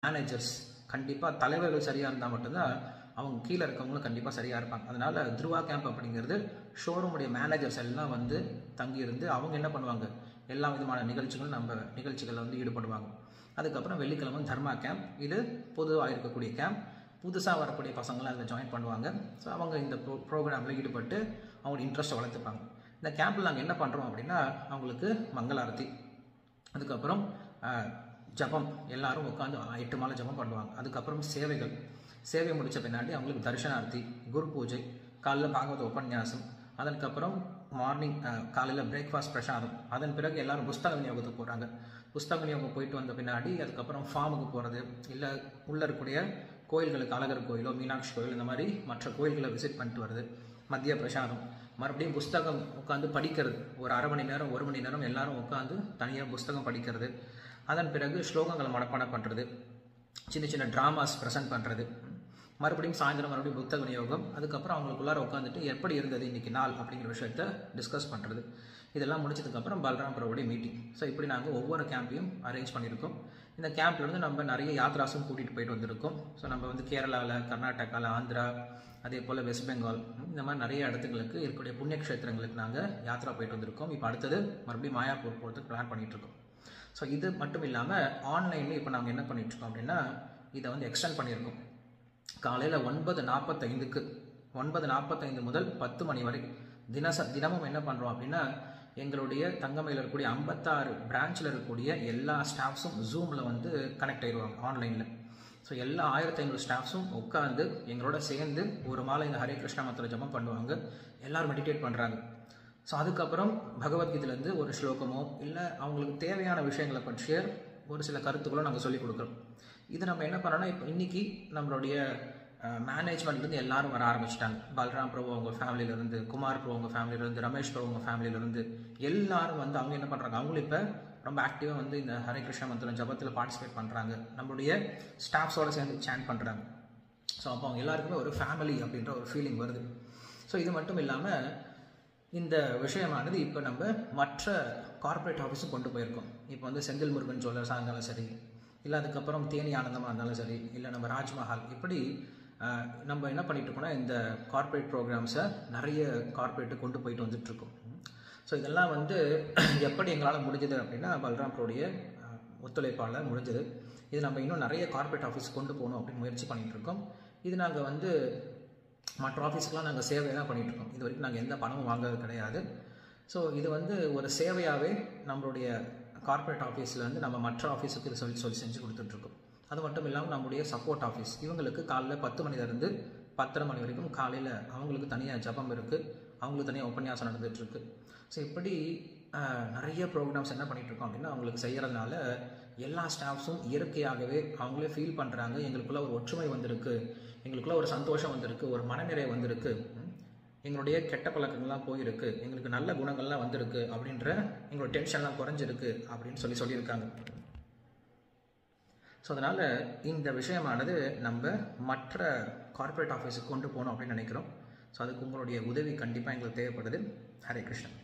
Managers கண்டிப்பாக தலைவர்கள் சரியாக இருந்தால் மட்டும்தான் அவங்க கீழே இருக்கவங்களும் கண்டிப்பாக சரியாக இருப்பாங்க. அதனால் துருவா கேம்ப் அப்படிங்கிறது ஷோரூமுடைய மேனேஜர்ஸ் எல்லாம் வந்து தங்கியிருந்து அவங்க என்ன பண்ணுவாங்க, எல்லா விதமான நிகழ்ச்சிகளும் நம்ம நிகழ்ச்சிகளில் வந்து ஈடுபடுவாங்க. அதுக்கப்புறம் வெள்ளிக்கிழமை தர்மா கேம்ப், இது பொதுவாக இருக்கக்கூடிய கேம்ப். புதுசாக வரக்கூடிய பசங்களாம் அதில் ஜாயின் பண்ணுவாங்க. ஸோ அவங்க இந்த ப்ரோக்ராமில் ஈடுபட்டு அவங்களோட இன்ட்ரெஸ்ட்டை வளர்த்துப்பாங்க. இந்த கேம்பில் நாங்கள் என்ன பண்ணுறோம் அப்படின்னா, அவங்களுக்கு மங்களாரத்தி, அதுக்கப்புறம் ஜபம், எல்லாரும் உட்காந்து 8 மாலை ஜபம் பண்ணுவாங்க. அதுக்கப்புறம் சேவை முடித்த பின்னாடி அவங்களுக்கு தர்ஷனார்த்தி, குரு பூஜை, காலைல பாகவத உபன்யாசம், அதற்கப்புறம் மார்னிங் காலையில் பிரேக்ஃபாஸ்ட் பிரசாதம். அதன் பிறகு எல்லாரும் புஸ்தக விநியோகத்துக்கு போகிறாங்க. புஸ்தக விநியோகம் போயிட்டு வந்த பின்னாடி அதுக்கப்புறம் ஃபார்முக்கு போகிறது, இல்லை உள்ளே இருக்கக்கூடிய கோயில்களுக்கு, அழகர் கோயிலோ மீனாட்சி கோயில், இந்த மாதிரி மற்ற கோயில்களை விசிட் பண்ணிட்டு வருது. மதிய பிரசாதம், மறுபடியும் புஸ்தகம் உட்காந்து படிக்கிறது. ஒரு அரை மணி நேரம் 1 மணி நேரம் எல்லாரும் உட்காந்து தனியாக புஸ்தகம் படிக்கிறது. அதன் பிறகு ஸ்லோகங்களை மனப்பாடம் பண்ணுறது, சின்ன சின்ன ட்ராமாஸ் ப்ரெசென்ட் பண்ணுறது. மறுபடியும் சாயந்தரம் மறுபடியும் புத்தக விநியோகம். அதுக்கப்புறம் அவங்களுக்குள்ளார உட்காந்துட்டு எப்படி இருந்தது இன்றைக்கி நாள் அப்படிங்கிற விஷயத்த டிஸ்கஸ் பண்ணுறது. இதெல்லாம் முடிச்சதுக்கப்புறம் பல்ராம் பிரபுடைய மீட்டிங். ஸோ இப்படி நாங்கள் ஒவ்வொரு கேம்பையும் அரேஞ்ச் பண்ணியிருக்கோம். இந்த கேம்ப்லேருந்து நம்ம நிறைய யாத்ராஸும் கூட்டிகிட்டு போயிட்டு வந்திருக்கோம். ஸோ நம்ம வந்து கேரளாவில், கர்நாடகாவில், ஆந்திரா, அதே போல் வெஸ்ட் பெங்கால், இந்த மாதிரி நிறைய இடத்துங்களுக்கு இருக்கக்கூடிய புண்ணிய கஷேத்திரங்களுக்கு நாங்கள் யாத்ரா போயிட்டு வந்திருக்கோம். இப்போ அடுத்தது மறுபடியும் மாயாப்பூர் போகிறதுக்கு பிளான் பண்ணிகிட்ருக்கோம். ஸோ இது மட்டும் இல்லாமல் ஆன்லைனில் இப்போ நாங்கள் என்ன பண்ணிகிட்ருக்கோம் அப்படின்னா, இதை வந்து எக்ஸ்டெண்ட் பண்ணியிருக்கோம். காலையில் 9:45க்கு 9:45 முதல் 10 மணி வரை தினமும் என்ன பண்ணுறோம் அப்படின்னா, எங்களுடைய தங்கமையில் இருக்கக்கூடிய 56 பிரான்ச்சில் இருக்கக்கூடிய எல்லா ஸ்டாஃப்ஸும் ஜூமில் வந்து கனெக்ட் ஆயிடுவாங்க ஆன்லைனில். ஸோ எல்லா 1500 ஸ்டாஃப்ஸும் உட்காந்து எங்களோட சேர்ந்து ஒரு மாலை இந்த ஹரே கிருஷ்ணா மந்திர ஜபம் பண்ணுவாங்க. எல்லோரும் மெடிடேட் பண்ணுறாங்க. ஸோ அதுக்கப்புறம் பகவத்கீதையிலேருந்து ஒரு ஸ்லோகமோ இல்லை அவங்களுக்கு தேவையான விஷயங்களை பற்றிய ஒரு சில கருத்துக்களோ நாங்கள் சொல்லிக் கொடுக்குறோம். இது நம்ம என்ன பண்ணோன்னா, இப்போ இன்றைக்கி நம்மளுடைய மேனேஜ்மெண்ட்லேருந்து எல்லாரும் வர ஆரம்பிச்சிட்டாங்க. பல்ராம் பிரபு அவங்க ஃபேமிலியிலேருந்து, குமார் பிரபு அவங்க ஃபேமிலியிலேருந்து, ரமேஷ் பிரபு அவங்க ஃபேமிலியிலேருந்து எல்லாரும் வந்து அவங்க என்ன பண்ணுறாங்க, அவங்களும் இப்போ ரொம்ப ஆக்டிவாக வந்து இந்த ஹரே கிருஷ்ணா மந்திரம் ஜபத்தில் பார்ட்டிசிபேட் பண்ணுறாங்க. நம்மளுடைய ஸ்டாஃப்ஸோடு சேர்ந்து சேன் பண்ணுறாங்க. ஸோ அப்போ அவங்க எல்லாருக்குமே ஒரு ஃபேமிலி அப்படின்ற ஒரு ஃபீலிங் வருது. ஸோ இது மட்டும் இல்லாமல் இந்த விஷயமானது இப்போ நம்ம மற்ற கார்ப்பரேட் ஆஃபீஸும் கொண்டு போயிருக்கோம். இப்போ வந்து செந்தில் முருகன் ஜுவல்லர்ஸாக இருந்தாலும் சரி, இல்லை அதுக்கப்புறம் தேனி ஆனந்தமாக இருந்தாலும் சரி, இல்லை நம்ம ராஜ்மஹால், இப்படி நம்ம என்ன பண்ணிட்டு இருக்கோம்னா, இந்த கார்ப்பரேட் ப்ரோக்ராம்ஸை நிறைய கார்ப்பரேட்டு கொண்டு போயிட்டு வந்துட்டுருக்கோம். ஸோ இதெல்லாம் வந்து எப்படி எங்களால் முடிஞ்சது அப்படின்னா, பல்ராம் ப்ரோடைய ஒத்துழைப்பால் முடிஞ்சது. இது நம்ம இன்னும் நிறைய கார்ப்பரேட் ஆஃபீஸ் கொண்டு போகணும் அப்படின்னு முயற்சி பண்ணிகிட்ருக்கோம். இது நாங்கள் வந்து மற்ற ஆஃபீஸுக்கெலாம் நாங்கள் சேவை தான் பண்ணிகிட்ருக்கோம். இது வரைக்கும் நாங்கள் எந்த பணமும் வாங்குறது கிடையாது. ஸோ இது வந்து ஒரு சேவையாகவே நம்மளுடைய கார்ப்பரேட் ஆஃபீஸில் வந்து நம்ம மற்ற ஆஃபீஸுக்கு இது சொல்லி செஞ்சு கொடுத்துட்ருக்கோம். அது மட்டும் இல்லாமல் நம்முடைய சப்போர்ட் ஆஃபீஸ், இவங்களுக்கு காலையில் 10 மணிலேருந்து 10:30 மணி வரைக்கும் காலையில் அவங்களுக்கு தனியாக ஜபம் இருக்குது, அவங்களுக்கு தனியாக உபன்யாசம் நடந்துகிட்ருக்கு. ஸோ இப்படி நிறைய ப்ரோக்ராம்ஸ் என்ன பண்ணிகிட்ருக்கோம் அப்படின்னா, அவங்களுக்கு செய்கிறதுனால எல்லா ஸ்டாஃப்ஸும் இயற்கையாகவே அவங்களே ஃபீல் பண்ணுறாங்க, எங்களுக்குள்ளே ஒரு ஒற்றுமை வந்திருக்கு, எங்களுக்குள்ளே ஒரு சந்தோஷம் வந்திருக்கு, ஒரு மனநிறை வந்திருக்கு, எங்களுடைய கெட்ட பழக்கங்கள்லாம் போயிருக்கு, எங்களுக்கு நல்ல குணங்கள்லாம் வந்திருக்கு, அப்படின்ற எங்களோட டென்ஷன்லாம் குறைஞ்சிருக்கு அப்படின்னு சொல்லியிருக்காங்க. ஸோ அதனால் இந்த விஷயமானது நம்ம மற்ற கார்ப்பரேட் ஆஃபீஸுக்கு கொண்டு போகணும் அப்படின்னு நினைக்கிறோம். ஸோ அதுக்கு உங்களுடைய உதவி கண்டிப்பாக எங்களுக்கு தேவைப்படுது. ஹரே கிருஷ்ணன்.